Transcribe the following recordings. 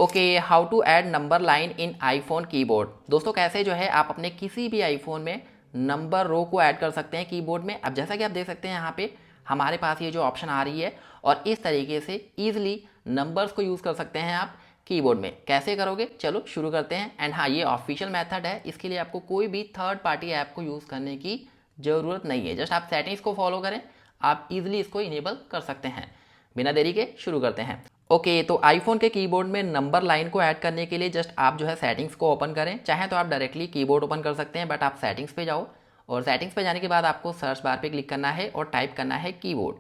Okay, how to add number line in iPhone keyboard. दोस्तों कैसे जो है आप अपने किसी भी आईफोन में नंबर रो को ऐड कर सकते हैं कीबोर्ड में। अब जैसा कि आप देख सकते हैं यहाँ पे हमारे पास ये जो ऑप्शन आ रही है और इस तरीके से ईजिली नंबर्स को यूज़ कर सकते हैं आप कीबोर्ड में। कैसे करोगे, चलो शुरू करते हैं। एंड हाँ, ये ऑफिशियल मेथड है, इसके लिए आपको कोई भी थर्ड पार्टी ऐप को यूज़ करने की ज़रूरत नहीं है। जस्ट आप सेटिंग्स को फॉलो करें, आप इजीली इसको इनेबल कर सकते हैं। बिना देरी के शुरू करते हैं। ओके, तो आईफोन के कीबोर्ड में नंबर लाइन को ऐड करने के लिए जस्ट आप जो है सेटिंग्स को ओपन करें। चाहे तो आप डायरेक्टली कीबोर्ड ओपन कर सकते हैं, बट आप सेटिंग्स पे जाओ और सेटिंग्स पे जाने के बाद आपको सर्च बार पे क्लिक करना है और टाइप करना है कीबोर्ड।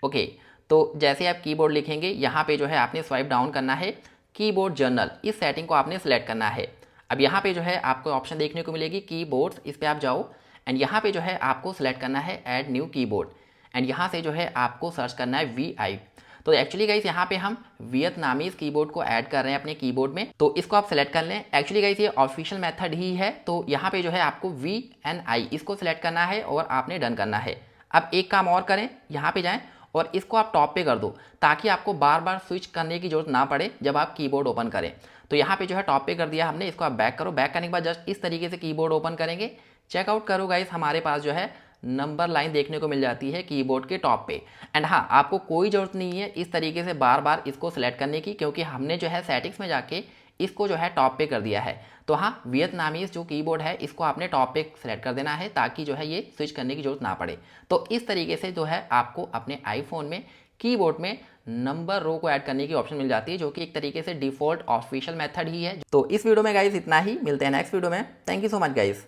ओके, तो जैसे आप कीबोर्ड लिखेंगे यहाँ पे जो है आपने स्वाइप डाउन करना है, कीबोर्ड जर्नल इस सेटिंग को आपने सेलेक्ट करना है। अब यहाँ पे जो है आपको ऑप्शन देखने को मिलेगी कीबोर्ड्स, इस पर आप जाओ एंड यहाँ पे जो है आपको सेलेक्ट करना है ऐड न्यू कीबोर्ड एंड यहाँ से जो है आपको सर्च करना है VI। तो एक्चुअली गाइस यहाँ पे हम वियतनामीज कीबोर्ड को ऐड कर रहे हैं अपने कीबोर्ड में, तो इसको आप सेलेक्ट कर लें। एक्चुअली गाइस ये ऑफिशियल मेथड ही है, तो यहाँ पे जो है आपको VNI इसको सिलेक्ट करना है और आपने डन करना है। अब एक काम और करें, यहाँ पे जाएं और इसको आप टॉप पे कर दो ताकि आपको बार बार स्विच करने की जरूरत ना पड़े जब आप कीबोर्ड ओपन करें। तो यहाँ पे जो है टॉप पे कर दिया हमने, इसको आप बैक करो। बैक करने के बाद जस्ट इस तरीके से कीबोर्ड ओपन करेंगे, चेकआउट करो गाइस, हमारे पास जो है नंबर लाइन देखने को मिल जाती है कीबोर्ड के टॉप पे। एंड हाँ, आपको कोई ज़रूरत नहीं है इस तरीके से बार बार इसको सिलेक्ट करने की, क्योंकि हमने जो है सेटिंग्स में जाके इसको जो है टॉप पे कर दिया है। तो हाँ, वियतनामीज जो कीबोर्ड है इसको आपने टॉप पे सेलेक्ट कर देना है ताकि जो है ये स्विच करने की जरूरत ना पड़े। तो इस तरीके से जो है आपको अपने आईफोन में कीबोर्ड में नंबर रो को ऐड करने की ऑप्शन मिल जाती है, जो कि एक तरीके से डिफॉल्ट ऑफिशियल मेथड ही है। तो इस वीडियो में गाइस इतना ही, मिलते हैं नेक्स्ट वीडियो में। Thank you so much guys.